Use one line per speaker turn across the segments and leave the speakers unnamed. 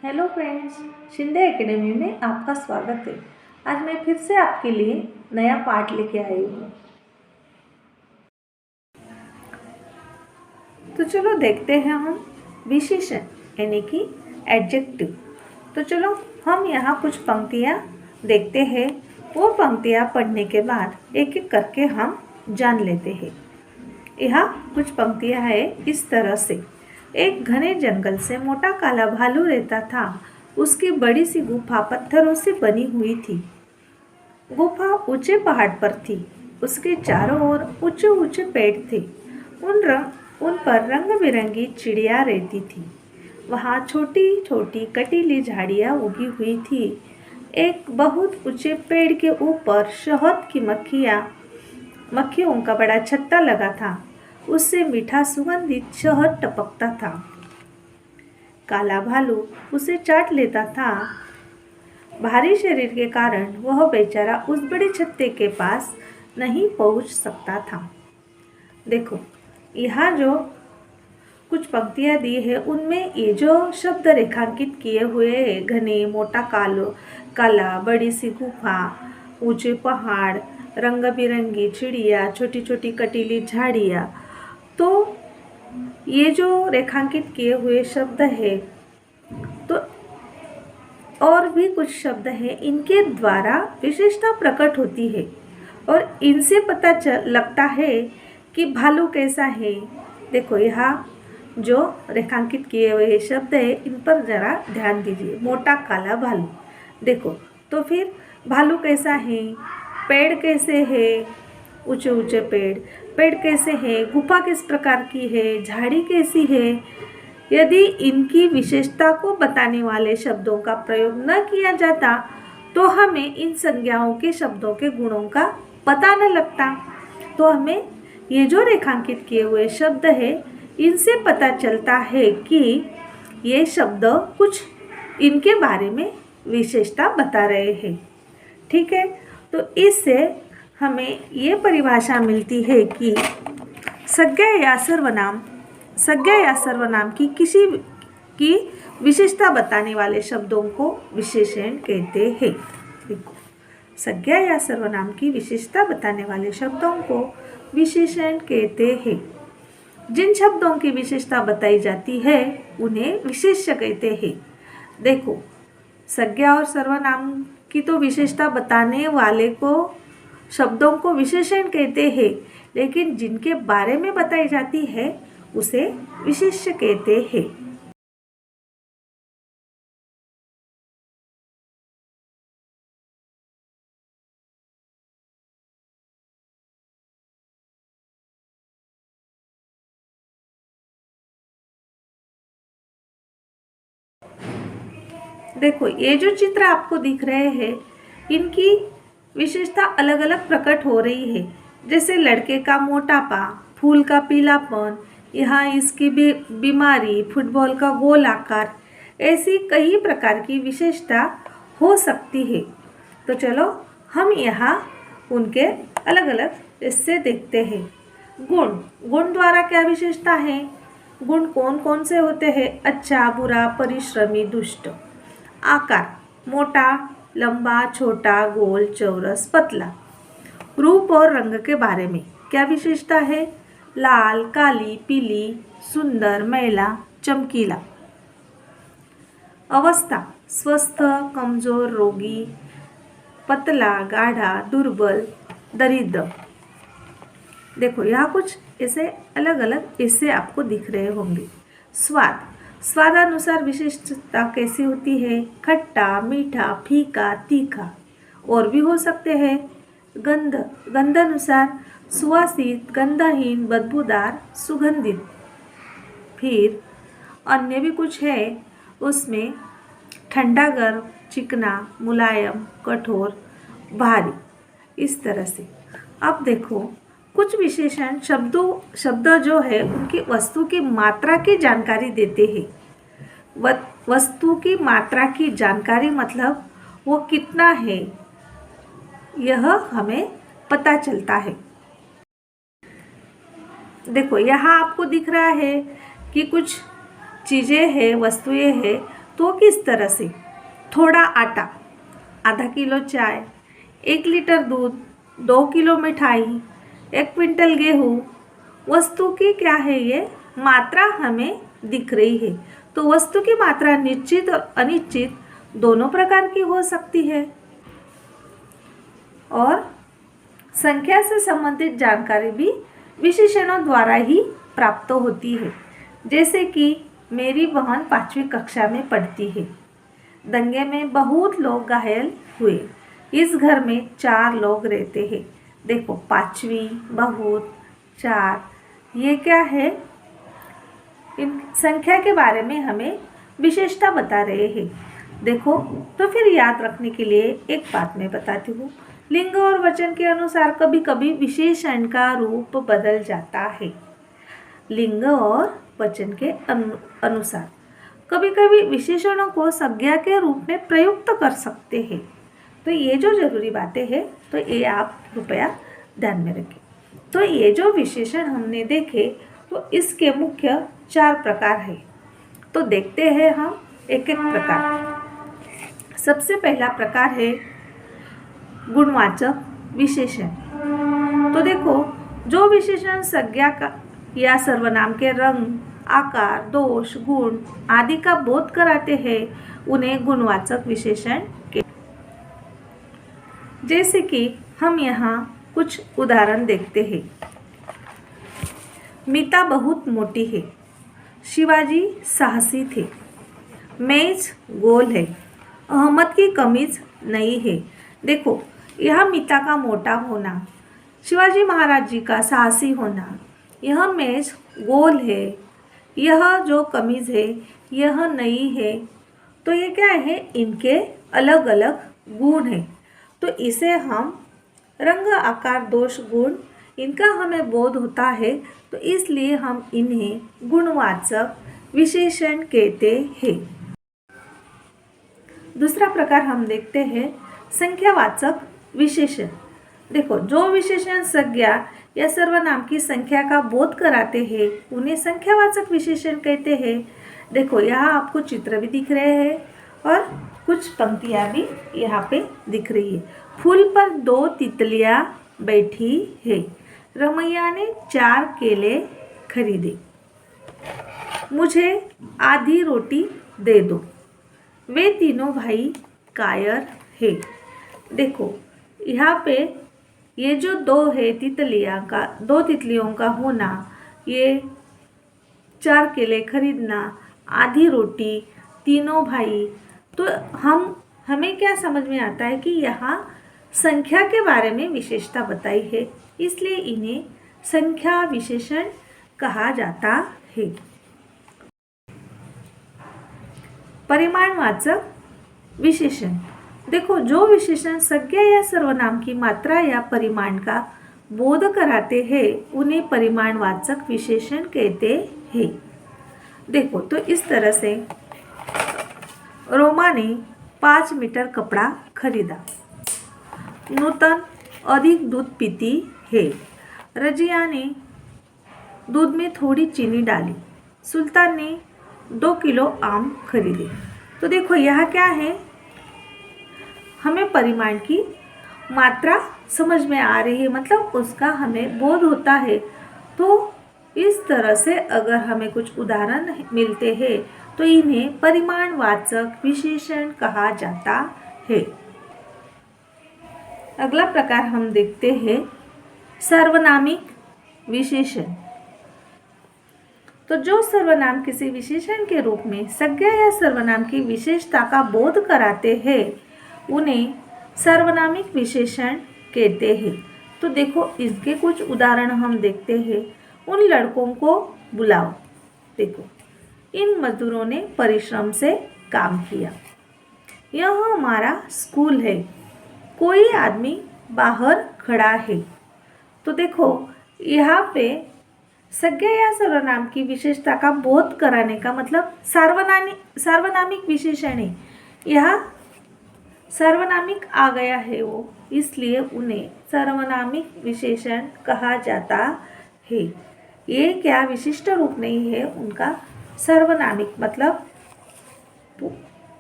Hello friends, Shinde academy में आपका स्वागत है। आज मैं फिर से आपके लिए नया पाठ लेके आई हूँ। तो चलो देखते हैं हम विशेषण यानी कि एडजेक्टिव। तो चलो हम यहाँ कुछ पंक्तियाँ देखते हैं। वो पंक्तियाँ पढ़ने के बाद एक एक करके हम जान लेते हैं। यहाँ कुछ पंक्तियाँ हैं इस तरह से। एक घने जंगल से मोटा काला भालू रहता था। उसकी बड़ी सी गुफा पत्थरों से बनी हुई थी। गुफा ऊंचे पहाड़ पर थी। उसके चारों ओर ऊंचे ऊंचे पेड़ थे। उन पर रंग बिरंगी चिड़िया रहती थी। वहाँ छोटी छोटी कटीली झाड़ियाँ उगी हुई थी। एक बहुत ऊंचे पेड़ के ऊपर शहद की मक्खियों का बड़ा छत्ता लगा था। उससे मीठा सुगंधित शहद टपकता था। काला भालू उसे चाट लेता था। भारी शरीर के कारण वह बेचारा उस बड़े छत्ते के पास नहीं पहुंच सकता था। देखो, यहाँ जो कुछ पंक्तियाँ दी है उनमें ये जो शब्द रेखांकित किए हुए हैं, घने, मोटा, काला, बड़ी सी गुफा, ऊंचे पहाड़, रंग बिरंगी चिड़िया, छोटी छोटी कटीली झाड़ियाँ, तो ये जो रेखांकित किए हुए शब्द है, तो और भी कुछ शब्द हैं, इनके द्वारा विशेषता प्रकट होती है और इनसे पता लगता है कि भालू कैसा है। देखो, यहाँ जो रेखांकित किए हुए शब्द है इन पर जरा ध्यान दीजिए। मोटा काला भालू, देखो तो फिर भालू कैसा है, पेड़ कैसे है, ऊंचे ऊंचे पेड़ कैसे है, गुफा किस प्रकार की है, झाड़ी कैसी है। यदि इनकी विशेषता को बताने वाले शब्दों का प्रयोग न किया जाता तो हमें इन संज्ञाओं के शब्दों के गुणों का पता न लगता। तो हमें ये जो रेखांकित किए हुए शब्द है इनसे पता चलता है कि ये शब्द कुछ इनके बारे में विशेषता बता रहे हैं। ठीक है, तो इससे हमें ये परिभाषा मिलती है कि संज्ञा या सर्वनाम की किसी की विशेषता बताने वाले शब्दों को विशेषण कहते हैं। देखो, संज्ञा या सर्वनाम की विशेषता बताने वाले शब्दों को विशेषण कहते हैं। जिन शब्दों की विशेषता बताई जाती है उन्हें विशेष्य कहते हैं। देखो, संज्ञा और सर्वनाम की तो विशेषता बताने वाले को शब्दों को विशेषण कहते हैं, लेकिन जिनके बारे में बताई जाती है उसे विशेष्य कहते हैं। देखो, ये जो चित्र आपको दिख रहे हैं इनकी विशेषता अलग अलग प्रकट हो रही है। जैसे लड़के का मोटापा, फूल का पीलापन, यहाँ इसकी बीमारी, फुटबॉल का गोल आकार, ऐसी कई प्रकार की विशेषता हो सकती है। तो चलो हम यहाँ उनके अलग अलग हिस्से देखते हैं। गुण द्वारा क्या विशेषता है? गुण कौन कौन से होते हैं? अच्छा, बुरा, परिश्रमी, दुष्ट। आकार, मोटा, लंबा, छोटा, गोल, चौरस, पतला। रूप और रंग के बारे में क्या विशेषता है? लाल, काली, पीली, सुंदर, मैला, चमकीला। अवस्था, स्वस्थ, कमजोर, रोगी, पतला, गाढ़ा, दुर्बल, दरिद्र। देखो, यहाँ कुछ ऐसे अलग अलग हिस्से आपको दिख रहे होंगे। स्वादानुसार विशिष्टता कैसी होती है? खट्टा, मीठा, फीका, तीखा, और भी हो सकते हैं। गंधानुसार सुवासित, गंधहीन, बदबूदार, सुगंधित। फिर अन्य भी कुछ है, उसमें ठंडा, गर्म, चिकना, मुलायम, कठोर, भारी, इस तरह से। अब देखो, कुछ विशेषण शब्द जो है उनकी वस्तु की मात्रा की जानकारी देते हैं। वस्तु की मात्रा की जानकारी मतलब वो कितना है, यह हमें पता चलता है। देखो, यहाँ आपको दिख रहा है कि कुछ चीज़ें हैं, वस्तुएं हैं, तो किस तरह से? थोड़ा आटा, आधा किलो चाय, 1 लीटर दूध, 2 किलो मिठाई, 1 क्विंटल गेहूँ, वस्तु की क्या है ये मात्रा हमें दिख रही है। तो वस्तु की मात्रा निश्चित और अनिश्चित दोनों प्रकार की हो सकती है और संख्या से संबंधित जानकारी भी विशेषणों द्वारा ही प्राप्त होती है। जैसे कि मेरी बहन 5वीं कक्षा में पढ़ती है। दंगे में बहुत लोग घायल हुए। इस घर में 4 लोग रहते हैं। देखो 5वीं, बहुत, 4, ये क्या है? इन संख्या के बारे में हमें विशेषता बता रहे हैं। देखो तो फिर याद रखने के लिए एक बात मैं बताती हूँ। लिंग और वचन के अनुसार कभी कभी विशेषण का रूप बदल जाता है। लिंग और वचन के अनुसार कभी कभी विशेषणों को संज्ञा के रूप में प्रयुक्त कर सकते हैं। तो ये जो जरूरी बातें हैं तो ये आप कृपया ध्यान में रखें। तो ये जो विशेषण हमने देखे तो इसके मुख्य 4 प्रकार हैं। तो देखते हैं हम एक एक प्रकार। सबसे पहला प्रकार है गुणवाचक विशेषण। तो देखो जो विशेषण संज्ञा का या सर्वनाम के रंग, आकार, दोष, गुण आदि का बोध कराते हैं उन्हें गुणवाचक विशेषण के। जैसे कि हम यहाँ कुछ उदाहरण देखते हैं। मीता बहुत मोटी है, शिवाजी साहसी थे, मेज गोल है, अहमद की कमीज नई है। देखो यह मीता का मोटा होना, शिवाजी महाराज जी का साहसी होना, यह मेज गोल है, यह जो कमीज है यह नई है। तो ये क्या है? इनके अलग अलग गुण हैं। तो इसे हम रंग, आकार, दोष, गुण इनका हमें बोध होता है तो इसलिए हम इन्हें गुणवाचक विशेषण कहते हैं। दूसरा प्रकार हम देखते हैं संख्यावाचक विशेषण। देखो जो विशेषण संज्ञा या सर्वनाम की संख्या का बोध कराते हैं उन्हें संख्यावाचक विशेषण कहते हैं। देखो यहाँ आपको चित्र भी दिख रहे हैं और कुछ पंक्तियाँ भी यहाँ पे दिख रही है। फूल पर 2 तितलियाँ बैठी है, रमैया ने 4 केले खरीदे, मुझे आधी रोटी दे दो, वे तीनों भाई कायर है। देखो यहाँ पे ये जो 2 है दो तितलियों का होना, ये 4 केले खरीदना, आधी रोटी, तीनों भाई, तो हमें क्या समझ में आता है कि यहाँ संख्या के बारे में विशेषता बताई है, इसलिए इन्हें संख्या विशेषण कहा जाता है। परिमाणवाचक विशेषण। देखो जो विशेषण संज्ञा या सर्वनाम की मात्रा या परिमाण का बोध कराते हैं उन्हें परिमाणवाचक विशेषण कहते हैं। देखो तो इस तरह से रोमा ने 5 मीटर कपड़ा खरीदा, नूतन अधिक दूध पीती है, रजिया ने दूध में थोड़ी चीनी डाली, सुल्तान ने 2 किलो आम खरीदे। तो देखो यहाँ क्या है? हमें परिमाण की मात्रा समझ में आ रही है, मतलब उसका हमें बोध होता है। तो इस तरह से अगर हमें कुछ उदाहरण मिलते हैं तो इन्हें परिमाणवाचक विशेषण कहा जाता है। अगला प्रकार हम देखते हैं सार्वनामिक विशेषण। तो जो सर्वनाम किसी विशेषण के रूप में संज्ञा या सर्वनाम की विशेषता का बोध कराते हैं उन्हें सार्वनामिक विशेषण कहते हैं। तो देखो इसके कुछ उदाहरण हम देखते हैं। उन लड़कों को बुलाओ, देखो इन मजदूरों ने परिश्रम से काम किया, यह हमारा स्कूल है, कोई आदमी बाहर खड़ा है। तो देखो यहाँ पे संज्ञा या सर्वनाम की विशेषता का बोध कराने का मतलब सार्वनामिक विशेषण है। यहाँ सार्वनामिक आ गया है वो, इसलिए उन्हें सार्वनामिक विशेषण कहा जाता है। ये क्या विशिष्ट रूप नहीं है उनका, सार्वनामिक मतलब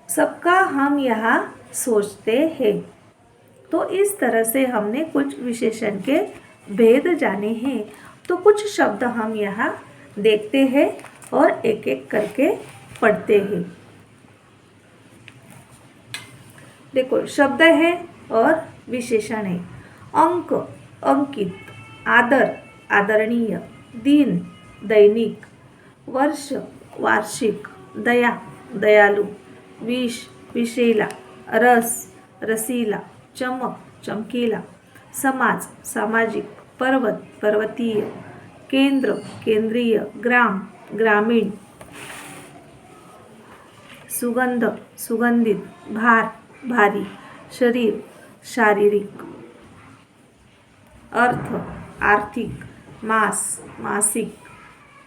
सबका हम यहाँ सोचते हैं। तो इस तरह से हमने कुछ विशेषण के भेद जाने हैं। तो कुछ शब्द हम यहाँ देखते हैं और एक एक करके पढ़ते हैं। देखो, शब्द है और विशेषण है। अंक, अंकित। आदर, आदरणीय। दिन, दैनिक। वर्ष, वार्षिक। दया, दयालु। विष, विषेला। रस, रसीला। चमक, चमकीला। समाज, सामाजिक। पर्वत, पर्वतीय। केंद्र, केंद्रीय। ग्राम, ग्रामीण। सुगंध, सुगंधित। भार, भारी। शरीर, शारीरिक। अर्थ, आर्थिक। मास, मासिक।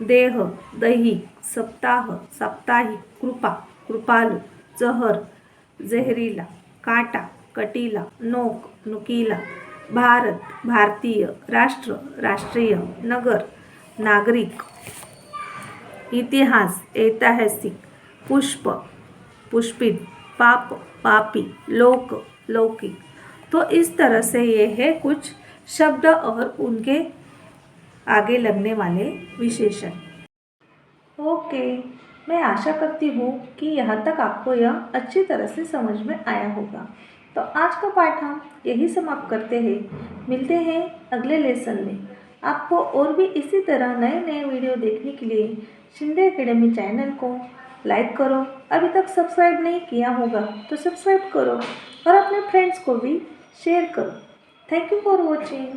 देह, दैहिक। सप्ताह, साप्ताहिक। कृपा, कृपालु। जहर, जहरीला। कांटा, कटीला। नोक, नुकीला। भारत, भारतीय। राष्ट्र, राष्ट्रीय। नगर, नागरिक। इतिहास, ऐतिहासिक। पुष्प, पुष्पित। पाप, पापी। लोक, लौकिक। तो इस तरह से ये है कुछ शब्द और उनके आगे लगने वाले विशेषण। ओके, मैं आशा करती हूँ कि यहाँ तक आपको यह अच्छी तरह से समझ में आया होगा। तो आज का पाठ हम यही समाप्त करते हैं। मिलते हैं अगले लेसन में। आपको और भी इसी तरह नए नए वीडियो देखने के लिए शिंदे एकेडमी चैनल को लाइक करो। अभी तक सब्सक्राइब नहीं किया होगा तो सब्सक्राइब करो और अपने फ्रेंड्स को भी शेयर करो। Thank you for watching.